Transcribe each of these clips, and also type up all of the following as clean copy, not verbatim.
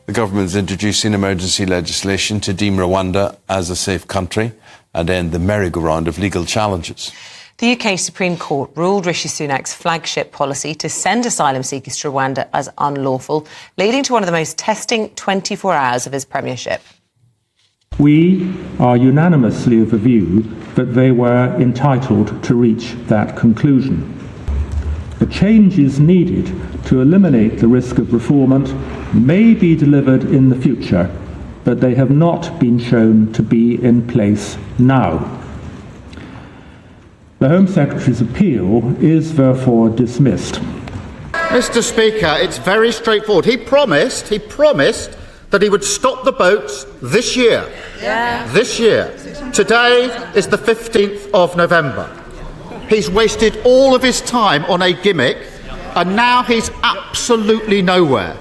The government is introducing emergency legislation to deem Rwanda as a safe country and end the merry-go-round of legal challenges. The UK Supreme Court ruled Rishi Sunak's flagship policy to send asylum seekers to Rwanda as unlawful, leading to one of the most testing 24 hours of his premiership. We are unanimously of the view that they were entitled to reach that conclusion. The changes needed to eliminate the risk of refoulement may be delivered in the future, but they have not been shown to be in place now. The Home Secretary's appeal is therefore dismissed. Mr. Speaker, it's very straightforward. He promised that he would stop the boats this year. This year. Today is the 15th of November. He's wasted all of his time on a gimmick, and now he's absolutely nowhere.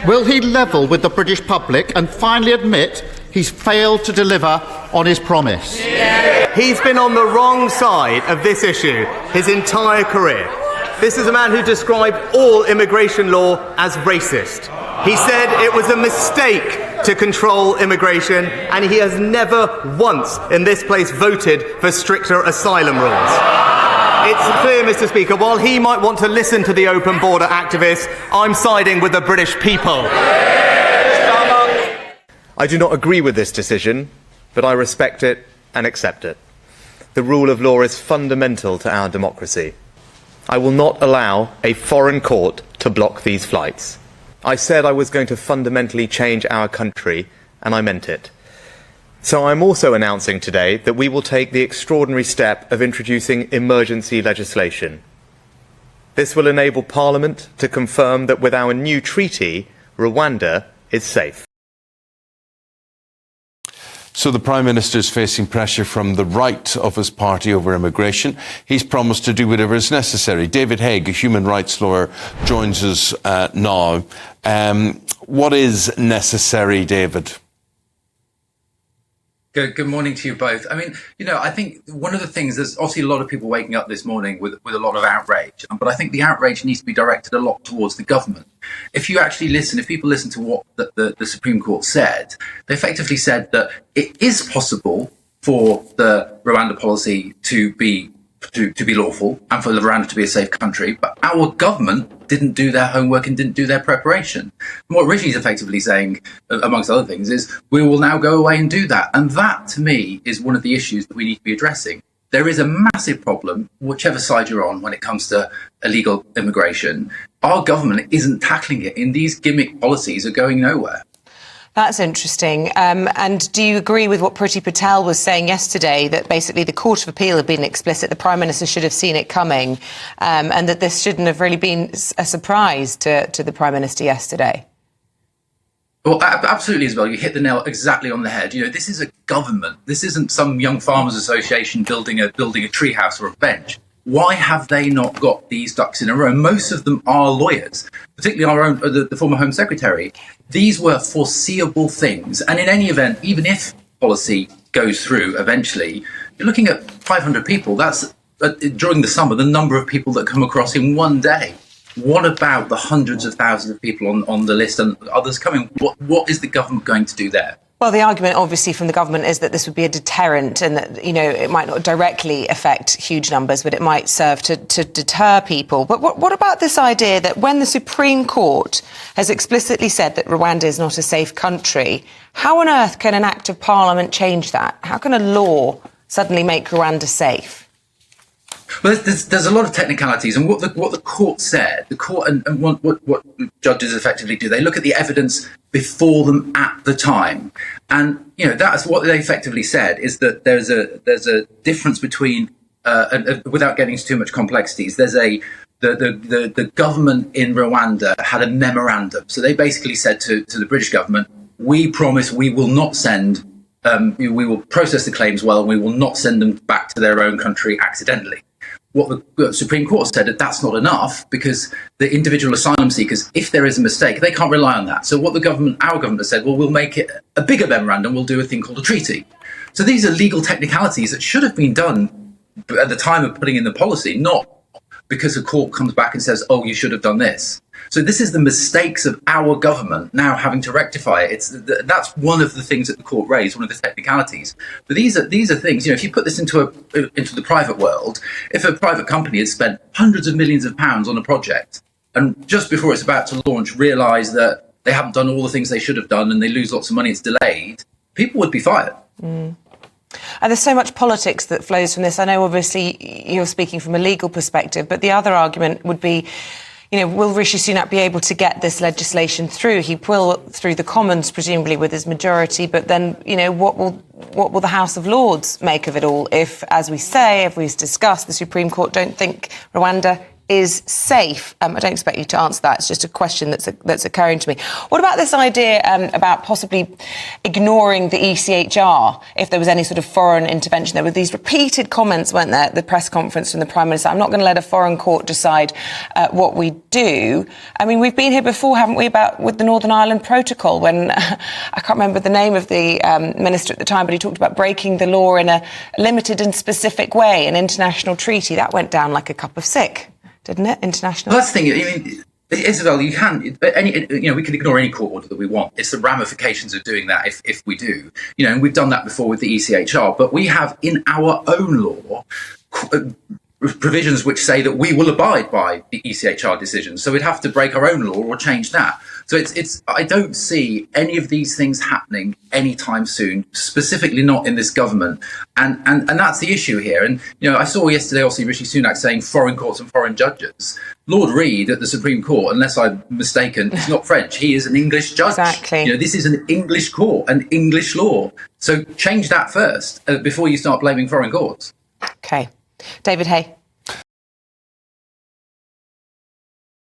Will he level with the British public and finally admit he's failed to deliver on his promise? He's been on the wrong side of this issue his entire career. This is a man who described all immigration law as racist. He said it was a mistake to control immigration, and he has never once in this place voted for stricter asylum rules. It's clear, Mr. Speaker, while he might want to listen to the open border activists, I'm siding with the British people. I do not agree with this decision, but I respect it and accept it. The rule of law is fundamental to our democracy. I will not allow a foreign court to block these flights. I said I was going to fundamentally change our country, and I meant it. So I'm also announcing today that we will take the extraordinary step of introducing emergency legislation. This will enable Parliament to confirm that with our new treaty, Rwanda is safe. So the Prime Minister is facing pressure from the right of his party over immigration. He's promised to do whatever is necessary. David Haigh, a human rights lawyer, joins us now. What is necessary, David? Good morning to you both. I mean, I think one of the things, there's obviously a lot of people waking up this morning with a lot of outrage, but I think the outrage needs to be directed a lot towards the government. If people listen to what the Supreme Court said, they effectively said that it is possible for the Rwanda policy to be lawful and for Rwanda to be a safe country, but our government didn't do their homework and didn't do their preparation. And what Rishi's effectively saying, amongst other things, is we will now go away and do that. And that, to me, is one of the issues that we need to be addressing. There is a massive problem, whichever side you're on, when it comes to illegal immigration. Our government isn't tackling it, and these gimmick policies are going nowhere. That's interesting. And do you agree with what Priti Patel was saying yesterday, that basically the Court of Appeal had been explicit, the Prime Minister should have seen it coming, and that this shouldn't have really been a surprise to the Prime Minister yesterday? Well, absolutely, as well. You hit the nail exactly on the head. This is a government. This isn't some young farmers association building a treehouse or a bench. Why have they not got these ducks in a row? Most of them are lawyers, particularly our own, the former Home Secretary. These were foreseeable things. And in any event, even if policy goes through eventually, you're looking at 500 people. That's, during the summer, the number of people that come across in one day. What about the hundreds of thousands of people on the list and others coming? What is the government going to do there? Well, the argument, obviously, from the government is that this would be a deterrent and that, it might not directly affect huge numbers, but it might serve to deter people. But what about this idea that when the Supreme Court has explicitly said that Rwanda is not a safe country, how on earth can an act of Parliament change that? How can a law suddenly make Rwanda safe? Well, there's a lot of technicalities, and what the court said, the court and what judges effectively do, they look at the evidence before them at the time, and that's what they effectively said, is that there's a difference between without getting into too much complexities. The government in Rwanda had a memorandum, so they basically said to the British government, we promise we will not send. We will process the claims well, and we will not send them back to their own country accidentally. What the Supreme Court said, that that's not enough, because the individual asylum seekers, if there is a mistake, they can't rely on that. So what our government said, well, we'll make it a bigger memorandum, we'll do a thing called a treaty. So these are legal technicalities that should have been done at the time of putting in the policy, not because a court comes back and says, oh, you should have done this. So this is the mistakes of our government now having to rectify it. That's one of the things that the court raised, one of the technicalities. But these are things, if you put this into the private world, if a private company has spent hundreds of millions of pounds on a project and just before it's about to launch realise that they haven't done all the things they should have done and they lose lots of money, it's delayed, people would be fired. And there's so much politics that flows from this. I know, obviously, you're speaking from a legal perspective, but the other argument would be, will Rishi Sunak be able to get this legislation through? He will through the Commons, presumably with his majority, but then, what will the House of Lords make of it all if, as we've discussed, the Supreme Court don't think Rwanda is safe? I don't expect you to answer that. It's just a question that's occurring to me. What about this idea about possibly ignoring the ECHR if there was any sort of foreign intervention? There were these repeated comments, weren't there, at the press conference from the Prime Minister? I'm not going to let a foreign court decide what we do. I mean, we've been here before, haven't we, with the Northern Ireland Protocol, when I can't remember the name of the minister at the time, but he talked about breaking the law in a limited and specific way, an international treaty. That went down like a cup of sick, didn't it? International. Well, that's the thing. Isabel, we can ignore any court order that we want. It's the ramifications of doing that if we do. And we've done that before with the ECHR. But we have in our own law provisions which say that we will abide by the ECHR decisions. So we'd have to break our own law or change that. So it's I don't see any of these things happening anytime soon, specifically not in this government. And that's the issue here. And, I saw yesterday, obviously, Rishi Sunak saying foreign courts and foreign judges. Lord Reid at the Supreme Court, unless I'm mistaken, is not French. He is an English judge. Exactly. This is an English court, an English law. So change that first before you start blaming foreign courts. OK. David Haigh.